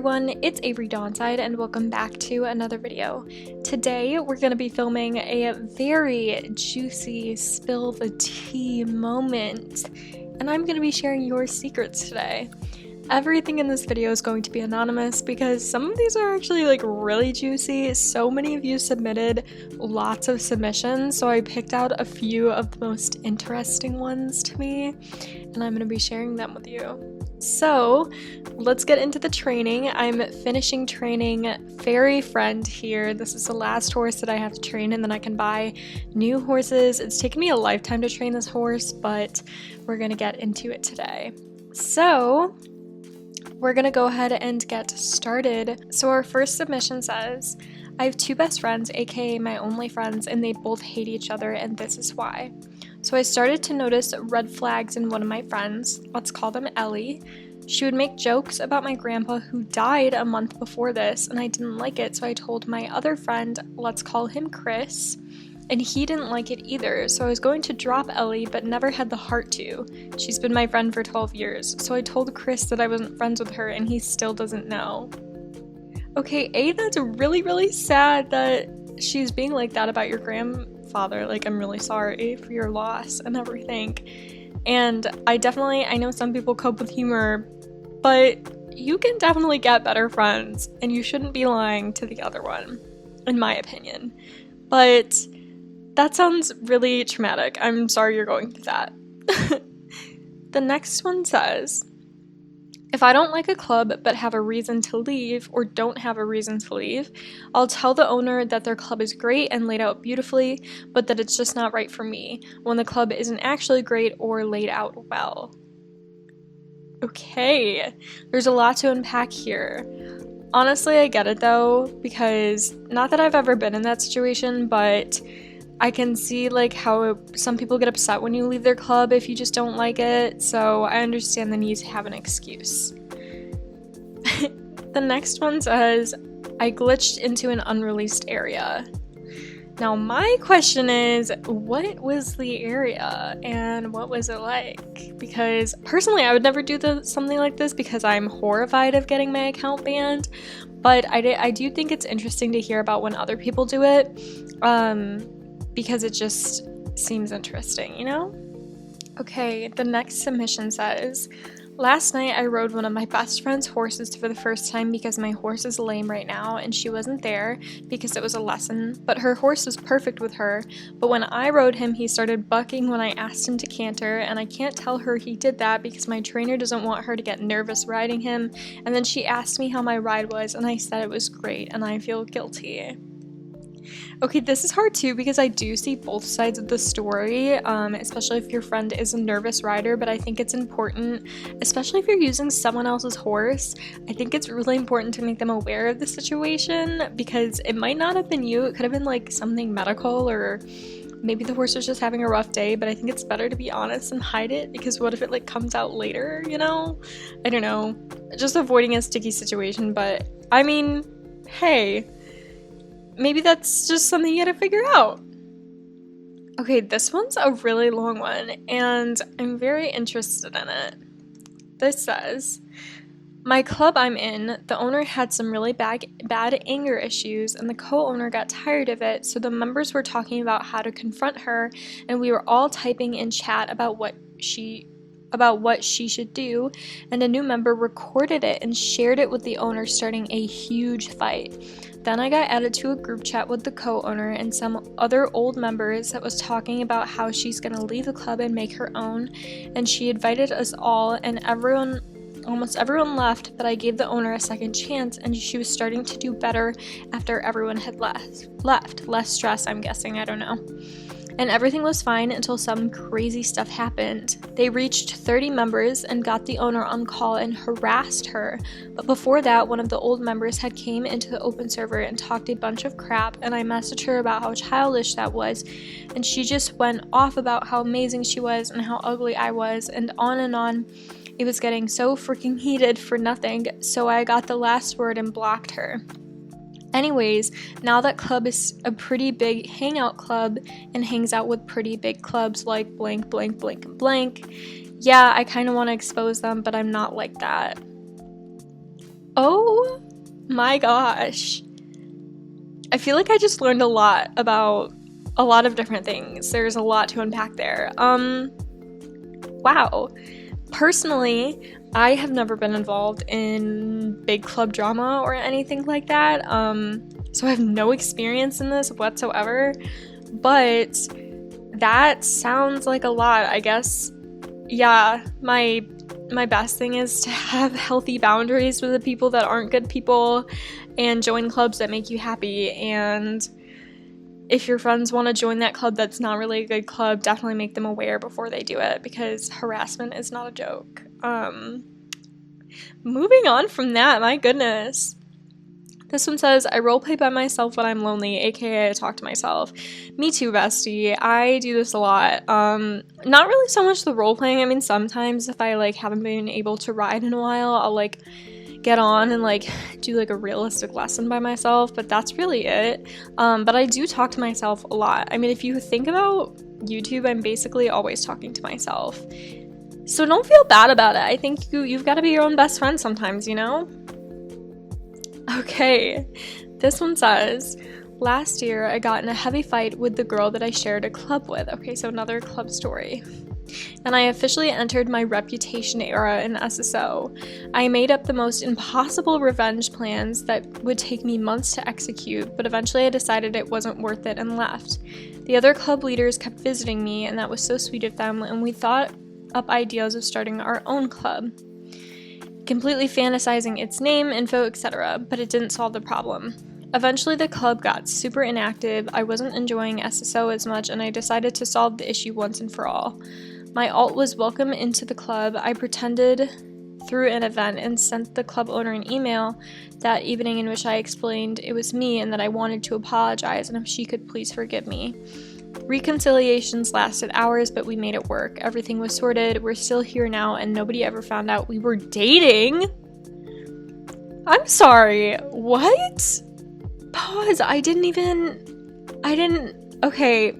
everyone, it's averydawnside and welcome back to another video. Today we're going to be filming a very juicy spill the tea moment, and I'm going to be sharing your secrets today. Everything in this video is going to be anonymous because some of these are actually like really juicy. So many of you submitted lots of submissions, so I picked out a few of the most interesting ones to me, and I'm going to be sharing them with you. So let's get into the training. I'm finishing training Fairy Friend here. This is the last horse that I have to train, and then I can buy new horses. It's taken me a lifetime to train this horse, but we're gonna get into it today. So we're gonna go ahead and get started. So our first submission says, I have two best friends, aka my only friends, and they both hate each other, and this is why. So I started to notice red flags in one of my friends. Let's call them Ellie. She would make jokes about my grandpa who died a month before this, and I didn't like it, so I told my other friend, let's call him Chris, and he didn't like it either, so I was going to drop Ellie but never had the heart to. She's been my friend for 12 years, so I told Chris that I wasn't friends with her, and he still doesn't know. Okay, that's really sad that she's being like that about your grandfather. Like, I'm really sorry for your loss and everything. And I know some people cope with humor, but you can definitely get better friends, and you shouldn't be lying to the other one, in my opinion. But that sounds really traumatic. I'm sorry you're going through that. The next one says, if I don't like a club but have a reason to leave or don't have a reason to leave, I'll tell the owner that their club is great and laid out beautifully, but that it's just not right for me when the club isn't actually great or laid out well. Okay, there's a lot to unpack here. Honestly, I get it though, because not that I've ever been in that situation, but I can see like how some people get upset when you leave their club if you just don't like it, so I understand the need to have an excuse. The next one says, I glitched into an unreleased area. Now my question is, what was the area and what was it like? Because personally I would never do something like this because I'm horrified of getting my account banned, but I do think it's interesting to hear about when other people do it. Because it just seems interesting, you know? Okay, the next submission says, last night I rode one of my best friend's horses for the first time because my horse is lame right now and she wasn't there because it was a lesson, but her horse was perfect with her, but when I rode him he started bucking when I asked him to canter, and I can't tell her he did that because my trainer doesn't want her to get nervous riding him, and then she asked me how my ride was and I said it was great and I feel guilty. Okay, this is hard too because I do see both sides of the story, especially if your friend is a nervous rider, but I think it's important, especially if you're using someone else's horse, I think it's really important to make them aware of the situation because it might not have been you, it could have been like something medical, or maybe the horse was just having a rough day, but I think it's better to be honest and hide it because what if it like comes out later, you know? I don't know, just avoiding a sticky situation, but I mean, hey, maybe that's just something you gotta figure out. Okay, this one's a really long one, and I'm very interested in it. This says, my club I'm in, the owner had some really bad anger issues, and the co-owner got tired of it, so the members were talking about how to confront her, and we were all typing in chat about what she should do, and a new member recorded it and shared it with the owner, starting a huge fight. Then I got added to a group chat with the co-owner and some other old members that was talking about how she's gonna leave the club and make her own, and she invited us all, and almost everyone left, but I gave the owner a second chance and she was starting to do better after everyone had left. Less stress, I'm guessing, I don't know. And everything was fine until some crazy stuff happened. They reached 30 members and got the owner on call and harassed her. But before that, one of the old members had came into the open server and talked a bunch of crap, and I messaged her about how childish that was, and she just went off about how amazing she was and how ugly I was, and on and on. It was getting so freaking heated for nothing, so I got the last word and blocked her. Anyways, now that club is a pretty big hangout club and hangs out with pretty big clubs like blank, blank, blank, and blank. Yeah, I kind of want to expose them, but I'm not like that. Oh my gosh. I feel like I just learned a lot about a lot of different things. There's a lot to unpack there. Wow. Personally, I have never been involved in big club drama or anything like that. So I have no experience in this whatsoever. But that sounds like a lot, I guess. Yeah, my best thing is to have healthy boundaries with the people that aren't good people and join clubs that make you happy. And if your friends want to join that club that's not really a good club, definitely make them aware before they do it, because harassment is not a joke. Moving on from that, my goodness. This one says, I roleplay by myself when I'm lonely, aka I talk to myself. Me too, bestie. I do this a lot. Not really so much the roleplaying. I mean, sometimes if I, like, haven't been able to ride in a while, I'll, like, get on and, like, do, like, a realistic lesson by myself, but that's really it. But I do talk to myself a lot. I mean, if you think about YouTube, I'm basically always talking to myself. So don't feel bad about it. I think you've got to be your own best friend sometimes, you know? Okay, this one says, last year I got in a heavy fight with the girl that I shared a club with. Okay, so another club story. And I officially entered my reputation era in SSO. I made up the most impossible revenge plans that would take me months to execute, but eventually I decided it wasn't worth it and left. The other club leaders kept visiting me, and that was so sweet of them, and we thought up ideas of starting our own club. Completely fantasizing its name, info, etc., but it didn't solve the problem. Eventually the club got super inactive, I wasn't enjoying SSO as much, and I decided to solve the issue once and for all. My alt was welcome into the club. I pretended through an event and sent the club owner an email that evening in which I explained it was me and that I wanted to apologize and if she could please forgive me. Reconciliations lasted hours, but we made it work. Everything was sorted. We're still here now, and nobody ever found out we were dating. I'm sorry. What? Pause. Okay.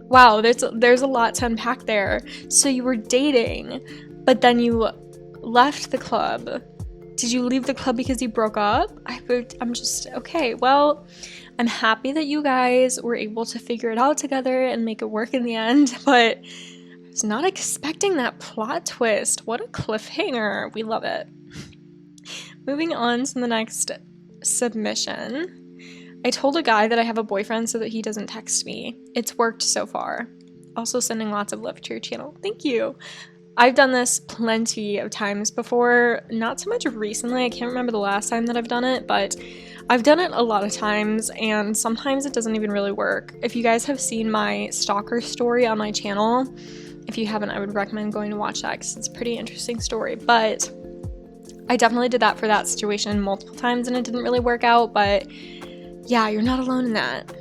Wow, there's a lot to unpack there. So you were dating, but then you left the club. Did you leave the club because you broke up? I'm just, okay, well, I'm happy that you guys were able to figure it out together and make it work in the end, but I was not expecting that plot twist. What a cliffhanger. We love it. Moving on to the next submission. I told a guy that I have a boyfriend so that he doesn't text me. It's worked so far. Also sending lots of love to your channel. Thank you. I've done this plenty of times before, not so much recently. I can't remember the last time that I've done it, but I've done it a lot of times, and sometimes it doesn't even really work. If you guys have seen my stalker story on my channel, if you haven't, I would recommend going to watch that because it's a pretty interesting story. But I definitely did that for that situation multiple times and it didn't really work out, but yeah, you're not alone in that.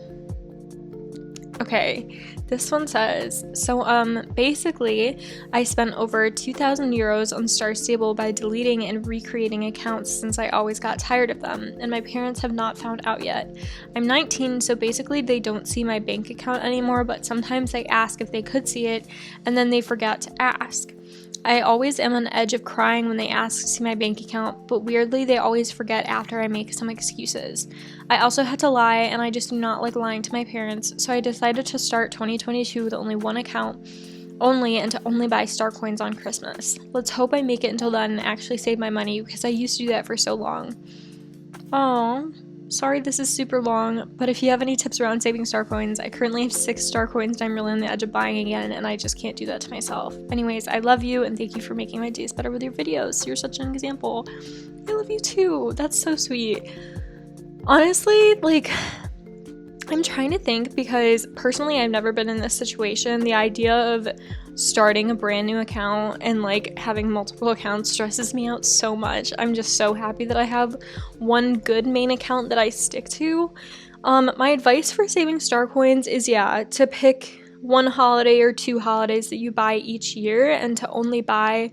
Okay, this one says, so basically I spent over 2,000 euros on Star Stable by deleting and recreating accounts since I always got tired of them, and my parents have not found out yet. I'm 19, so basically they don't see my bank account anymore, but sometimes I ask if they could see it, and then they forget to ask. I always am on the edge of crying when they ask to see my bank account, but weirdly they always forget after I make some excuses. I also had to lie, and I just do not like lying to my parents, so I decided to start 2022 with only one account and to only buy star coins on Christmas. Let's hope I make it until then and actually save my money, because I used to do that for so long. Oh, sorry this is super long, but if you have any tips around saving star coins, I currently have 6 star coins and I'm really on the edge of buying again, and I just can't do that to myself. Anyways, I love you and thank you for making my days better with your videos. You're such an example. I love you too. That's so sweet. Honestly, like, I'm trying to think, because personally I've never been in this situation. The idea of starting a brand new account and like having multiple accounts stresses me out so much. I'm just so happy that I have one good main account that I stick to. My advice for saving star coins is, yeah, to pick one holiday or 2 holidays that you buy each year and to only buy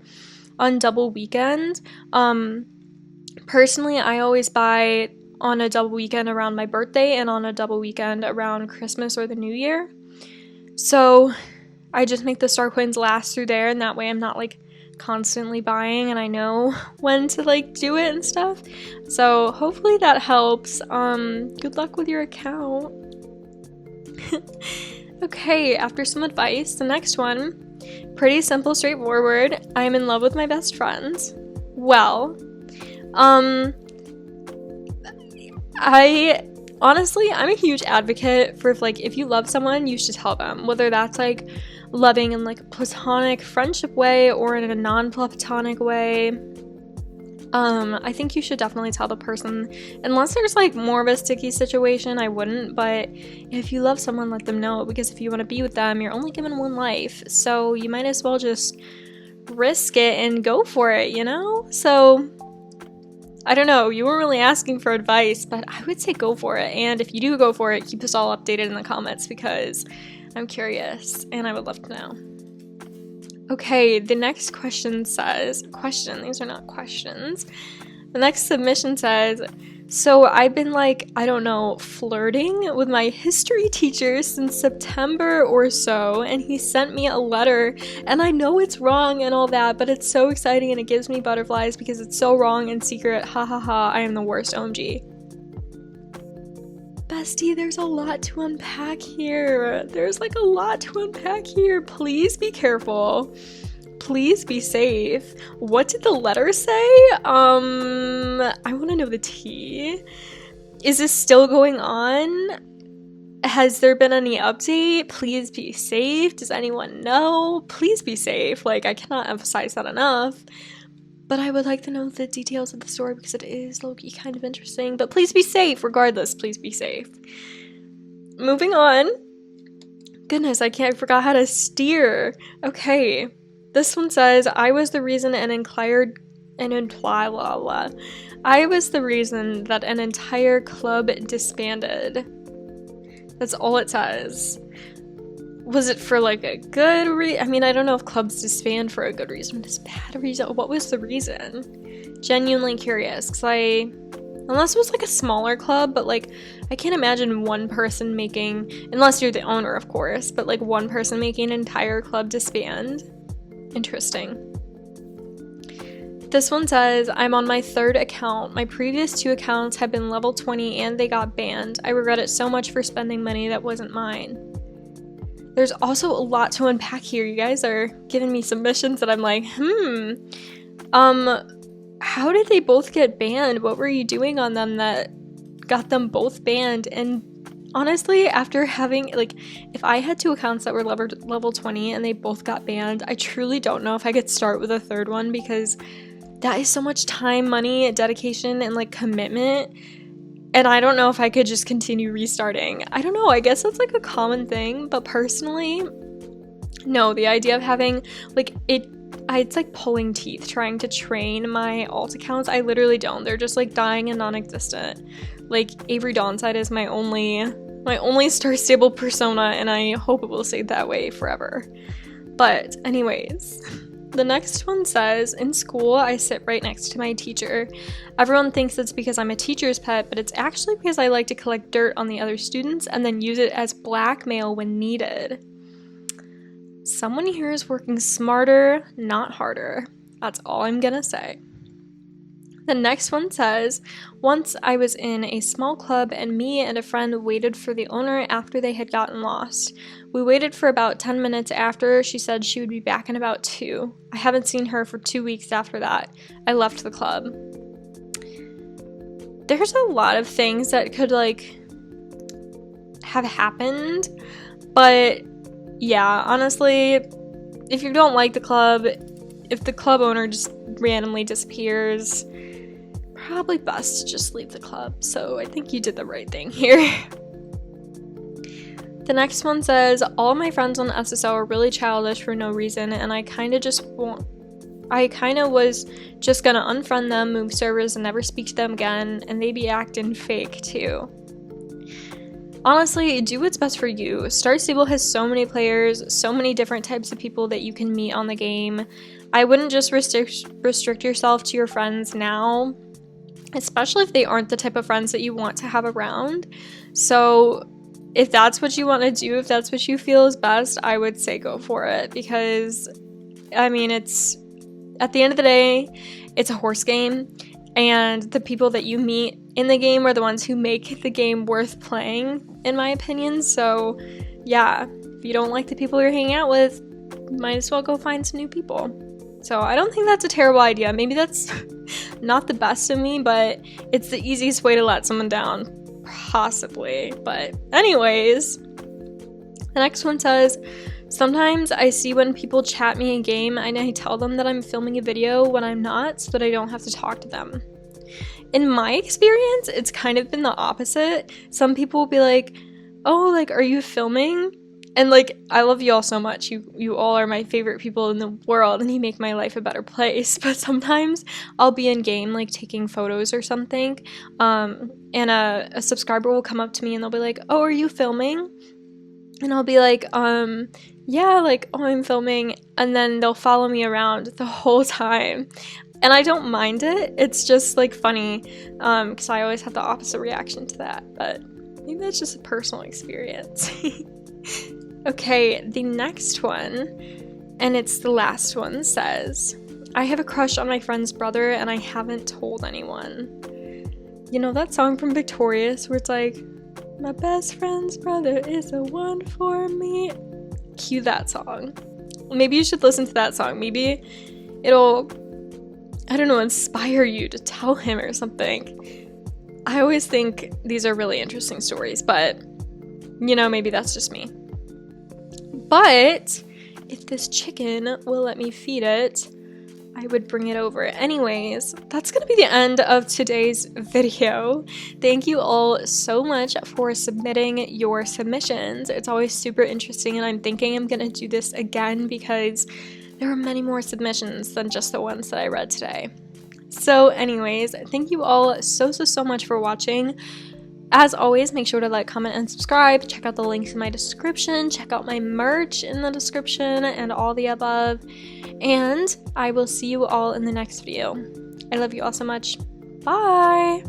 on double weekend. Personally, I always buy on a double weekend around my birthday and on a double weekend around Christmas or the New Year. So I just make the star coins last through there, and that way I'm not like constantly buying and I know when to like do it and stuff. So hopefully that helps. Good luck with your account. Okay, after some advice, the next one, pretty simple, straightforward. I'm in love with my best friends. Well, I'm a huge advocate for if you love someone, you should tell them, whether that's like loving in like a platonic friendship way or in a non-platonic way. I think you should definitely tell the person, unless there's like more of a sticky situation. I wouldn't, but if you love someone, let them know, because if you want to be with them, you're only given one life, so you might as well just risk it and go for it, you know? So I don't know, you weren't really asking for advice, but I would say go for it. And if you do go for it, keep us all updated in the comments, because I'm curious and I would love to know. Okay, the next question says, these are not questions. The next submission says, so I've been like, I don't know, flirting with my history teacher since September or so, and he sent me a letter, and I know it's wrong and all that, but it's so exciting and it gives me butterflies because it's so wrong and secret. Ha ha ha, I am the worst, OMG. Bestie, there's a lot to unpack here. There's like a lot to unpack here. Please be careful. Please be safe. What did the letter say? I want to know the tea. Is this still going on? Has there been any update? Please be safe. Does anyone know? Please be safe. Like, I cannot emphasize that enough. But I would like to know the details of the story because it is low-key kind of interesting. But please be safe, regardless. Please be safe. Moving on. Goodness, I forgot how to steer. Okay. This one says, I was the reason I was the reason that an entire club disbanded. That's all it says. Was it for like a good reason? I mean, I don't know if clubs disband for a good reason, but it's a bad reason. What was the reason? Genuinely curious, because unless it was like a smaller club, but like, I can't imagine one person making, unless you're the owner, of course, but like one person making an entire club disband. Interesting. This one says, I'm on my 3rd account. My previous 2 accounts have been level 20 and they got banned. I regret it so much for spending money that wasn't mine. There's also a lot to unpack here. You guys are giving me submissions that I'm like, how did they both get banned? What were you doing on them that got them both banned? And honestly, after having, like, if I had 2 accounts that were level 20 and they both got banned, I truly don't know if I could start with a 3rd one, because that is so much time, money, dedication, and like commitment. And I don't know if I could just continue restarting. I don't know, I guess that's like a common thing, but personally, no, the idea of having, like, it's like pulling teeth trying to train my alt accounts. I literally don't. They're just like dying and non-existent. Like, averydawnside is my only star stable persona, and I hope it will stay that way forever. But anyways, the next one says, in school, I sit right next to my teacher. Everyone thinks it's because I'm a teacher's pet, but it's actually because I like to collect dirt on the other students and then use it as blackmail when needed. Someone here is working smarter, not harder. That's all I'm gonna say. The next one says, once I was in a small club and me and a friend waited for the owner after they had gotten lost. We waited for about 10 minutes after. She said she would be back in about 2. I haven't seen her for 2 weeks after that. I left the club. There's a lot of things that could like have happened, but yeah, honestly, if you don't like the club, if the club owner just randomly disappears, probably best to just leave the club. So I think you did the right thing here. The next one says, all my friends on SSO are really childish for no reason, and I kind of was just gonna unfriend them, move servers, and never speak to them again, and they be acting fake too. Honestly, do what's best for you. Star Stable has so many players, so many different types of people that you can meet on the game. I wouldn't just restrict yourself to your friends now, especially if they aren't the type of friends that you want to have around. So if that's what you want to do, if that's what you feel is best, I would say go for it, because I mean, it's At the end of the day, it's a horse game, and the people that you meet in the game are the ones who make the game worth playing, in my opinion. So yeah, if you don't like the people you're hanging out with, might as well go find some new people. So I don't think that's a terrible idea. Maybe that's not the best of me, but it's the easiest way to let someone down, possibly. But anyways, the next one says, sometimes I see when people chat me in game and I tell them that I'm filming a video when I'm not, so that I don't have to talk to them. In my experience, it's kind of been the opposite. Some people will be like, oh, like, are you filming? And like, I love you all so much. You all are my favorite people in the world, and you make my life a better place. But sometimes I'll be in game, like taking photos or something, and a subscriber will come up to me and they'll be like, oh, are you filming? And I'll be like, yeah, like, oh, I'm filming. And then they'll follow me around the whole time. And I don't mind it. It's just like funny, because I always have the opposite reaction to that. But maybe that's just a personal experience. Okay, the next one, and it's the last one, says, I have a crush on my friend's brother and I haven't told anyone. You know that song from Victorious where it's like, my best friend's brother is the one for me? Cue that song. Maybe you should listen to that song. Maybe it'll, I don't know, inspire you to tell him or something. I always think these are really interesting stories, but, you know, maybe that's just me. But if this chicken will let me feed it, I would bring it over. Anyways, that's gonna be the end of today's video. Thank you all so much for submitting your submissions. It's always super interesting, and I'm thinking I'm gonna do this again because there were many more submissions than just the ones that I read today. So anyways, thank you all so much for watching. As always, make sure to like, comment, and subscribe. Check out the links in my description. Check out my merch in the description and all the above. And I will see you all in the next video. I love you all so much. Bye!